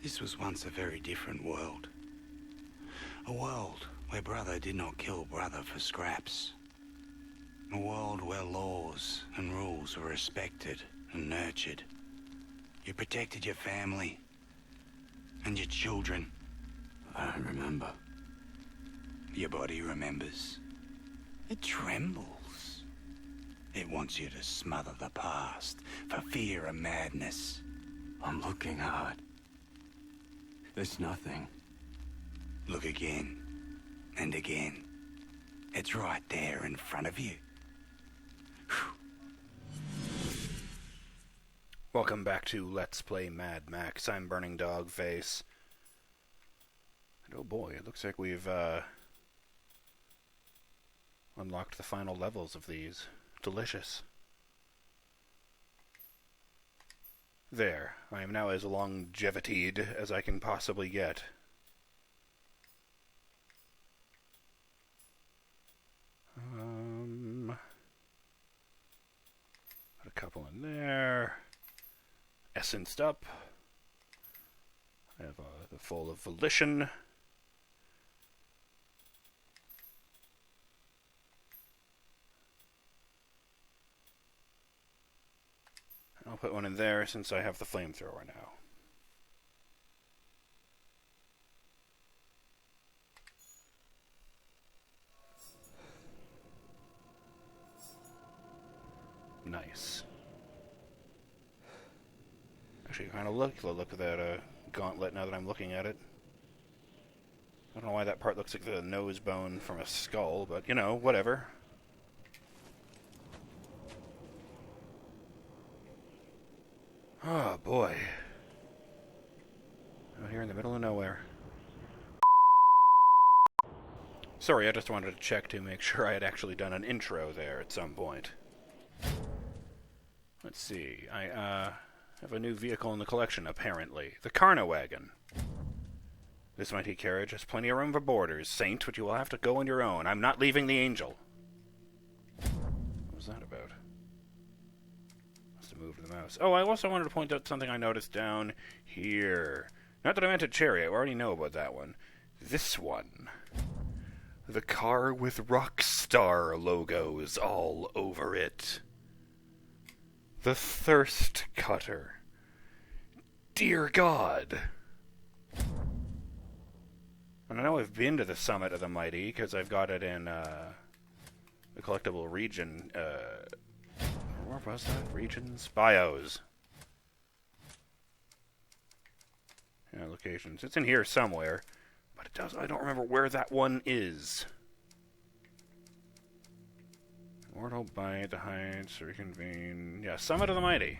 This was once a very different world. A world where brother did not kill brother for scraps. A world where laws and rules were respected and nurtured. You protected your family and your children. I don't remember. Your body remembers. It trembles. It wants you to smother the past for fear of madness. I'm looking hard. There's nothing. Look again and again. It's right there in front of you. Welcome back to Let's Play Mad Max. I'm BurningDogFace. And oh boy, it looks like we've unlocked the final levels of these. Delicious. There. I am now as longevitied as I can possibly get. Put a couple in there. Essenced up. I have the full of volition. I'll put one in there since I have the flamethrower now. Nice. Actually, kind of look at that gauntlet now that I'm looking at it. I don't know why that part looks like the nose bone from a skull, but, you know, whatever. Oh, boy. Out here in the middle of nowhere. Sorry, I just wanted to check to make sure I had actually done an intro there at some point. Let's see. I have a new vehicle in the collection, apparently. The Carna Wagon. This mighty carriage has plenty of room for boarders. Saint, but you will have to go on your own. I'm not leaving the Angel. What was that about? Must have moved the mouse. Oh, I also wanted to point out something I noticed down here. Not that I meant a chariot. I already know about that one. This one. The car with Rockstar logos all over it. The Thirst Cutter. Dear God. And I know I've been to the Summit of the Mighty, because I've got it in the collectible region. Where was that? Regions? Bios. Yeah, locations. It's in here somewhere, but I don't remember where that one is. Mortal Bite, the Heights, Reconvene. Yeah, Summit of the Mighty.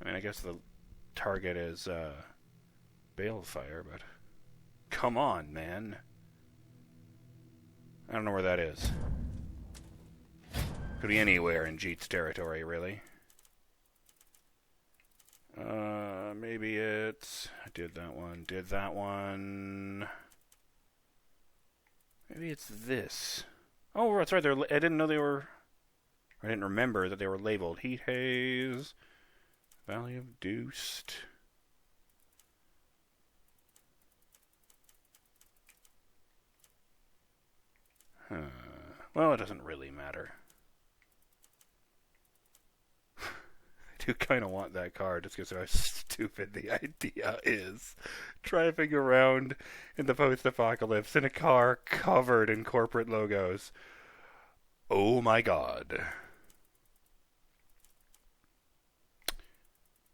I mean, I guess the target is Balefire, but come on, man. I don't know where that is. Could be anywhere in Jeet's territory, really. Maybe it's... I did that one. Maybe it's this. Oh, that's right. I didn't know they were... I didn't remember that they were labeled. Heat Haze... Valley of Deuced. Well, it doesn't really matter. I do kind of want that card just because of how stupid the idea is. Driving around in the post-apocalypse in a car covered in corporate logos. Oh my God.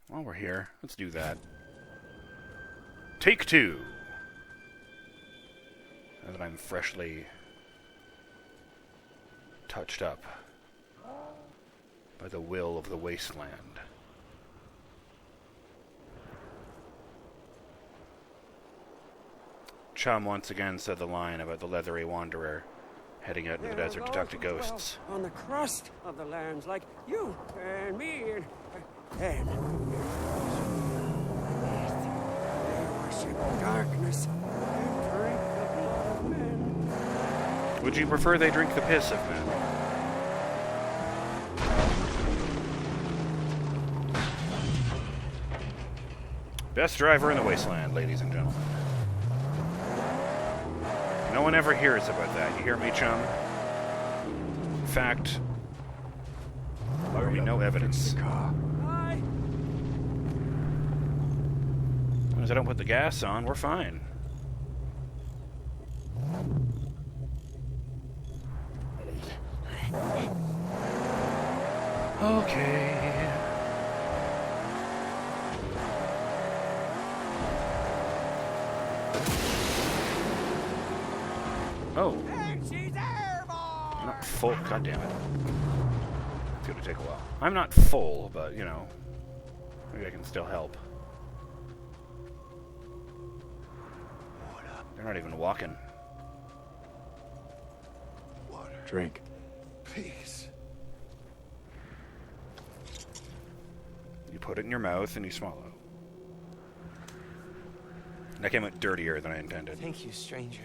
While we're here, let's do that. Take 2. Now that I'm freshly touched up by the will of the wasteland. Chum once again said the line about the leathery wanderer heading out into the desert to talk to ghosts. On the crust of the lands, like you and me and darkness and drink the blood of men. Would you prefer they drink the piss of men? Best driver in the wasteland, ladies and gentlemen. No one ever hears about that. You hear me, chum? In fact, there will be no evidence. Hi. As long as I don't put the gas on, we're fine. Okay. Oh. And she's airborne! I'm not full. God damn it. It's gonna take a while. I'm not full, but, you know, maybe I can still help. They're not even walking. Water. Drink. Please. You put it in your mouth and you swallow. That came out dirtier than I intended. Thank you, stranger.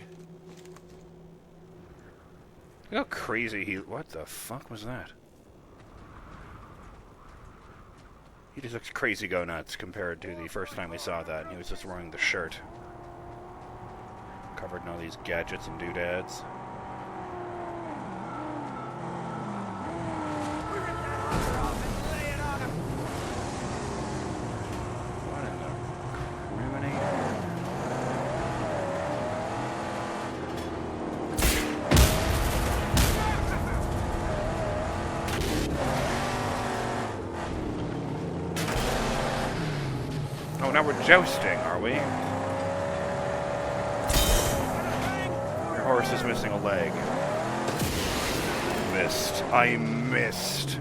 Look how crazy he... What the fuck was that? He just looks crazy go nuts compared to the first time we saw that, and he was just wearing the shirt. Covered in all these gadgets and doodads. What in the criminy? Oh, now we're jousting, are we? Your horse is missing a leg. Missed. I missed.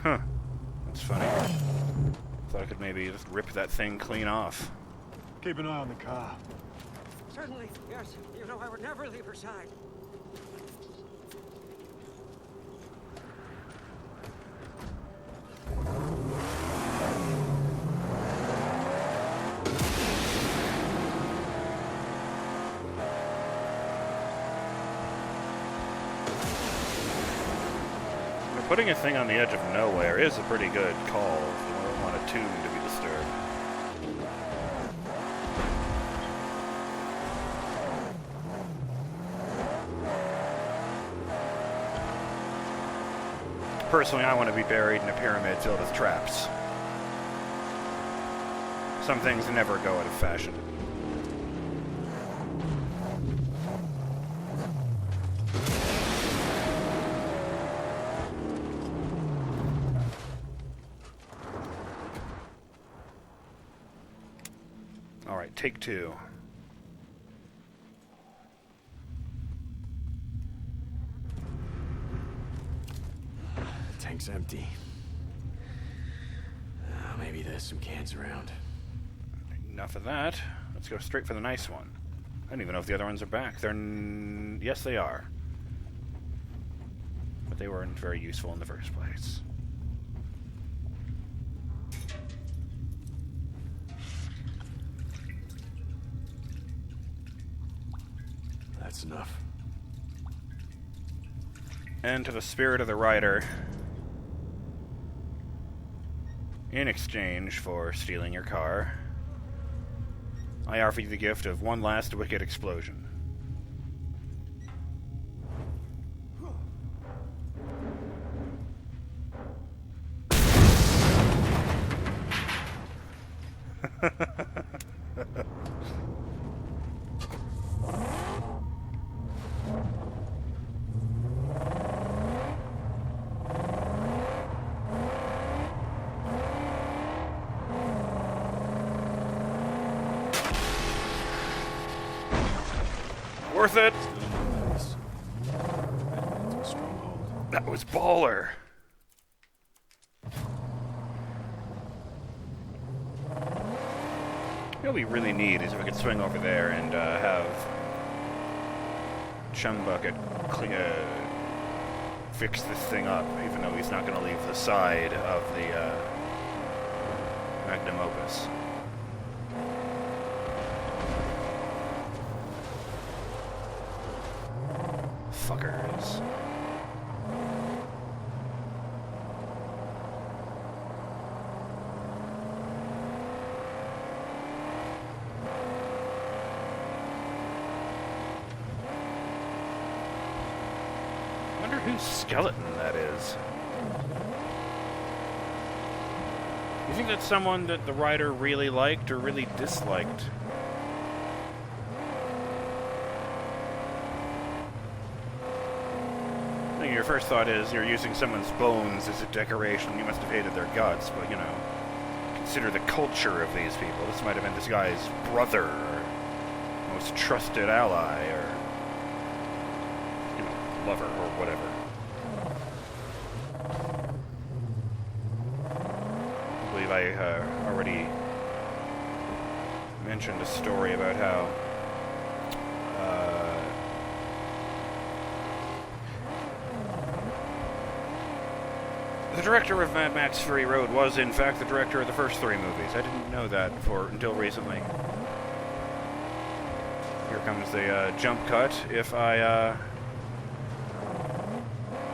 Huh. That's funny. Thought I could maybe just rip that thing clean off. Keep an eye on the car. Certainly, yes. You know I would never leave her side. Putting a thing on the edge of nowhere is a pretty good call if you don't want a tune to be disturbed. Personally, I want to be buried in a pyramid filled with traps. Some things never go out of fashion. Alright, take two. Tank's empty. Maybe there's some cans around. Enough of that. Let's go straight for the nice one. I don't even know if the other ones are back. Yes, they are. But they weren't very useful in the first place. That's enough. And to the spirit of the rider, in exchange for stealing your car, I offer you the gift of one last wicked explosion. Worth it! That was baller! What we really need is if we could swing over there and have Chum Bucket fix this thing up, even though he's not going to leave the side of the magnum opus. fuckers. I wonder whose skeleton that is. You think that's someone that the writer really liked or really disliked? I think your first thought is you're using someone's bones as a decoration. You must have hated their guts, but, you know, consider the culture of these people. This might have been this guy's brother, or most trusted ally, or, you know, lover, or whatever. I believe I already mentioned a story about how the director of Mad Max Fury Road was, in fact, the director of the first 3 movies. I didn't know that until recently. Here comes the jump cut if I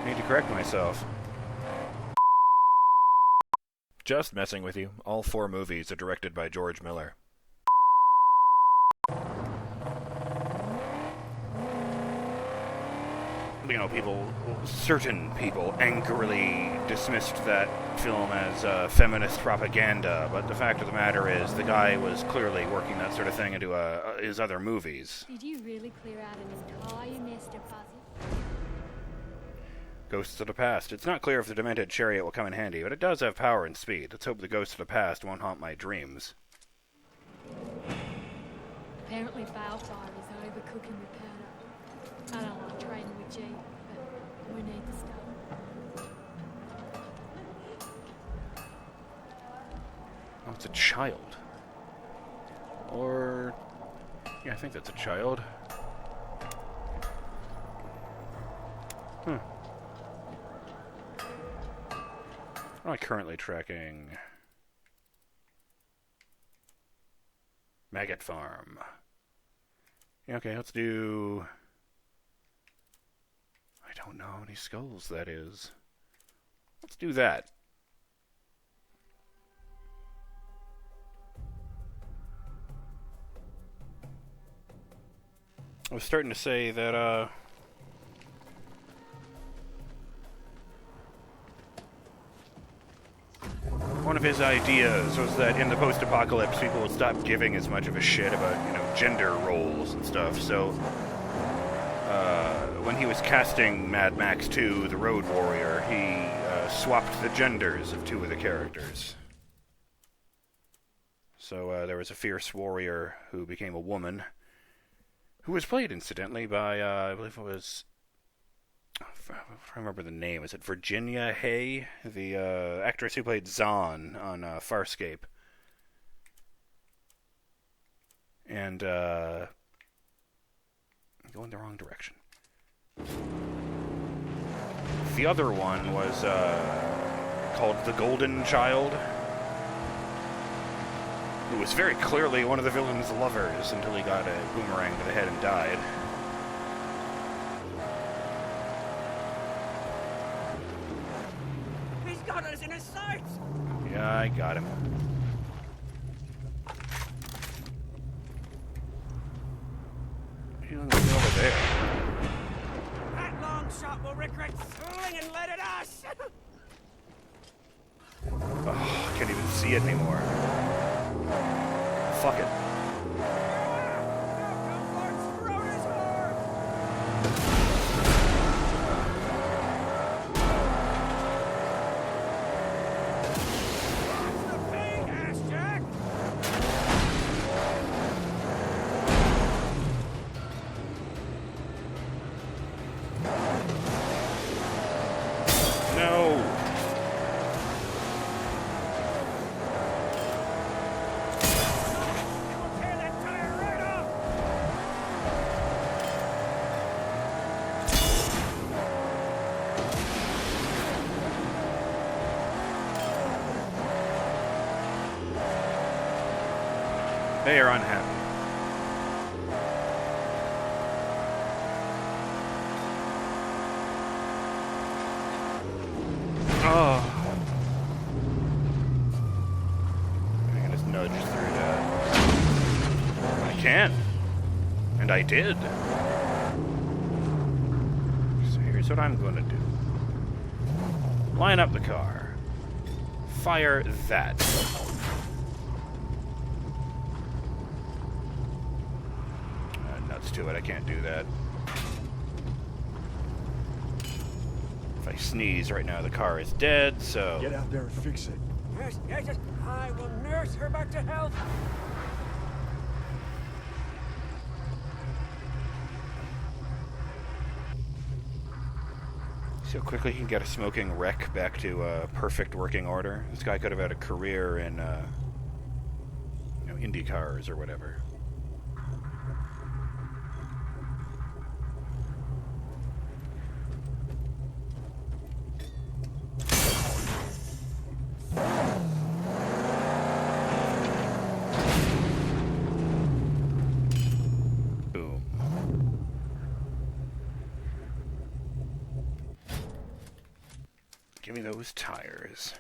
need to correct myself. Just messing with you. All 4 movies are directed by George Miller. You know, certain people angrily dismissed that film as feminist propaganda, but the fact of the matter is the guy was clearly working that sort of thing into his other movies. Did you really clear out an entire nest of puzzles? Ghosts of the Past. It's not clear if the demented chariot will come in handy, but it does have power and speed. Let's hope the ghosts of the past won't haunt my dreams. Apparently Balefire is overcooking the powder. I don't like trading with G, but we need the stuff. Oh, it's a child. Or... yeah, I think that's a child. What am I currently tracking? Maggot Farm. Yeah, okay, let's do... I don't know how many skulls that is. Let's do that. I was starting to say that, one of his ideas was that in the post-apocalypse, people would stop giving as much of a shit about, you know, gender roles and stuff. So, when he was casting Mad Max 2, The Road Warrior, he swapped the genders of 2 of the characters. So there was a fierce warrior who became a woman, who was played, incidentally, by, I believe it was... I remember the name. Is it Virginia Hay? The actress who played Zahn on Farscape. And, going the wrong direction. The other one was called The Golden Child, who was very clearly one of the villain's lovers until he got a boomerang to the head and died. He's got us in his sights! Yeah, I got him. He's over there. That long shot will regret throwing and let it us! Oh, I can't even see it anymore. Fuck it. They are unhappy. can. And I did. So here's what I'm going to do. Line up the car. Fire that. Nuts to it, I can't do that. If I sneeze right now, the car is dead, so... Get out there and fix it. Yes, yes, yes. I will nurse her back to health. See how quickly he can get a smoking wreck back to perfect working order? This guy could have had a career in, Indy cars or whatever. Boom. Give me those tires.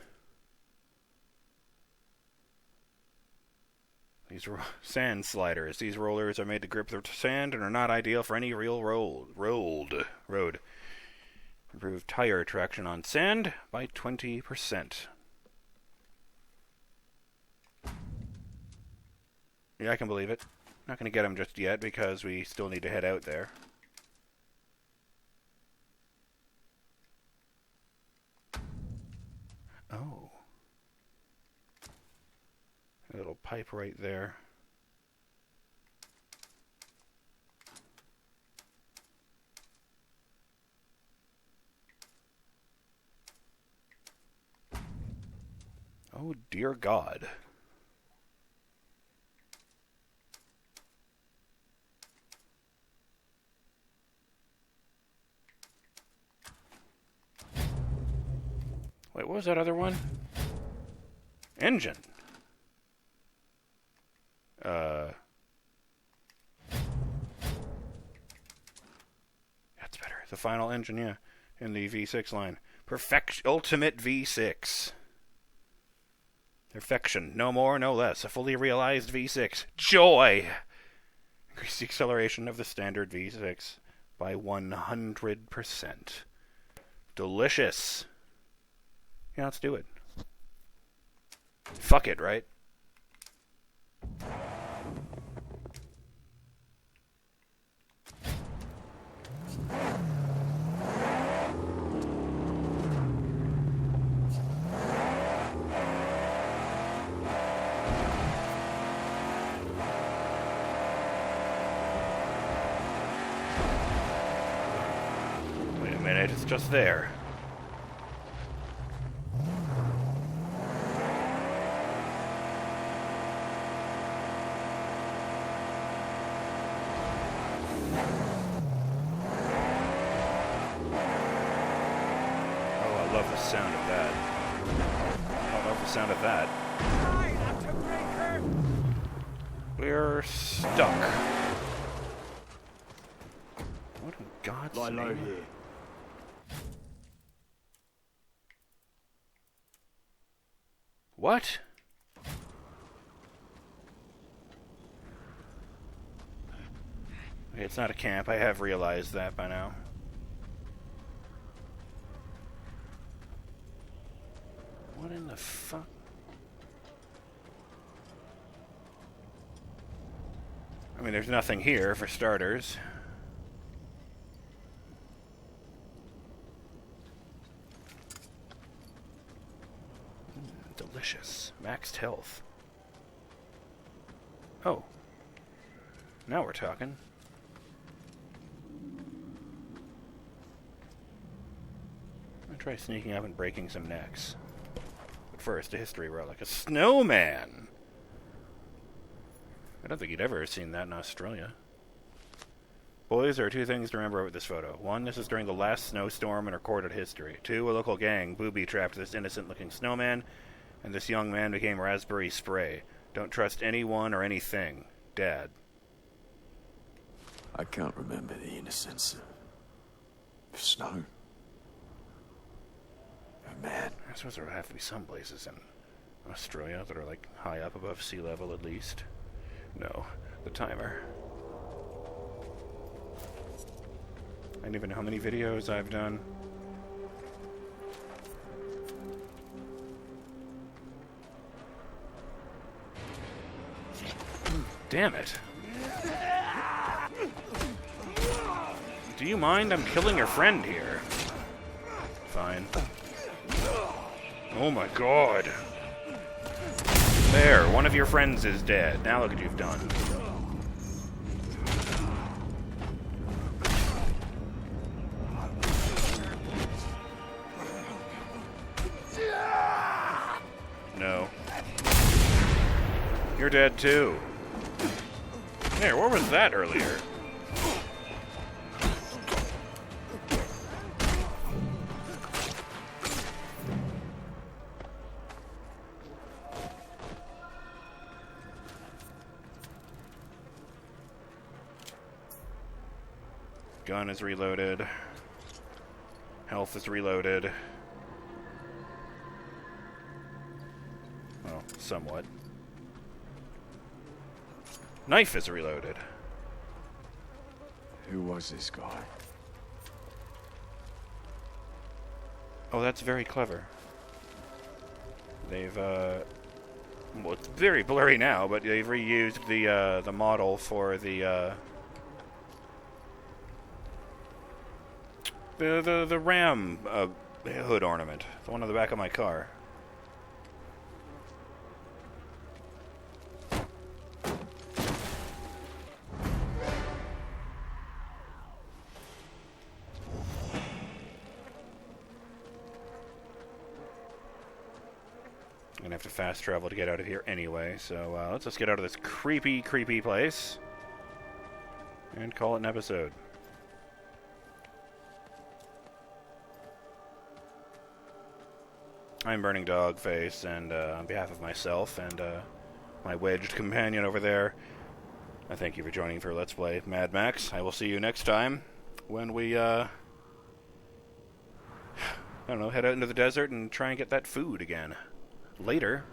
These sand sliders. These rollers are made to grip the sand and are not ideal for any real road. Improve tire traction on sand by 20%. Yeah, I can believe it. Not going to get them just yet because we still need to head out there. Oh. A little pipe right there. Oh, dear God. Wait, what was that other one? Engine. That's better. The final engine, yeah. In the V6 line. Ultimate V6. Perfection. No more, no less. A fully realized V6. Joy! Increase the acceleration of the standard V6 by 100%. Delicious. Yeah, let's do it. Fuck it, right? Wait a minute, it's just there. I love the sound of that. I love the sound of that. Try not to break her. We're stuck. What in God's Lie low name? here. What? Okay, it's not a camp. I have realized that by now. What in the fuck? I mean, there's nothing here, for starters. Delicious. Maxed health. Oh. Now we're talking. I'll try sneaking up and breaking some necks. But first, a history relic. A snowman! I don't think you'd ever have seen that in Australia. Boys, there are two things to remember about this photo. One, this is during the last snowstorm in recorded history. Two, a local gang booby-trapped this innocent-looking snowman, and this young man became raspberry spray. Don't trust anyone or anything. Dad. I can't remember the innocence of snow. Oh, man. I suppose there would have to be some places in Australia that are, like, high up above sea level at least. No. the timer. I don't even know how many videos I've done. Damn it. Do you mind? I'm killing your friend here. Fine. Oh my god. There, one of your friends is dead. Now look what you've done. No. You're dead too. There, where was that earlier? Gun is reloaded. Health is reloaded. Well, somewhat. Knife is reloaded. Who was this guy? Oh, that's very clever. They've, well, it's very blurry now, but they've reused the model for the RAM hood ornament. The one on the back of my car. I'm gonna have to fast travel to get out of here anyway, so let's just get out of this creepy, creepy place and call it an episode. I'm BurningDogFace, and on behalf of myself and my wedged companion over there, I thank you for joining for Let's Play Mad Max. I will see you next time when we, I don't know, head out into the desert and try and get that food again. Later.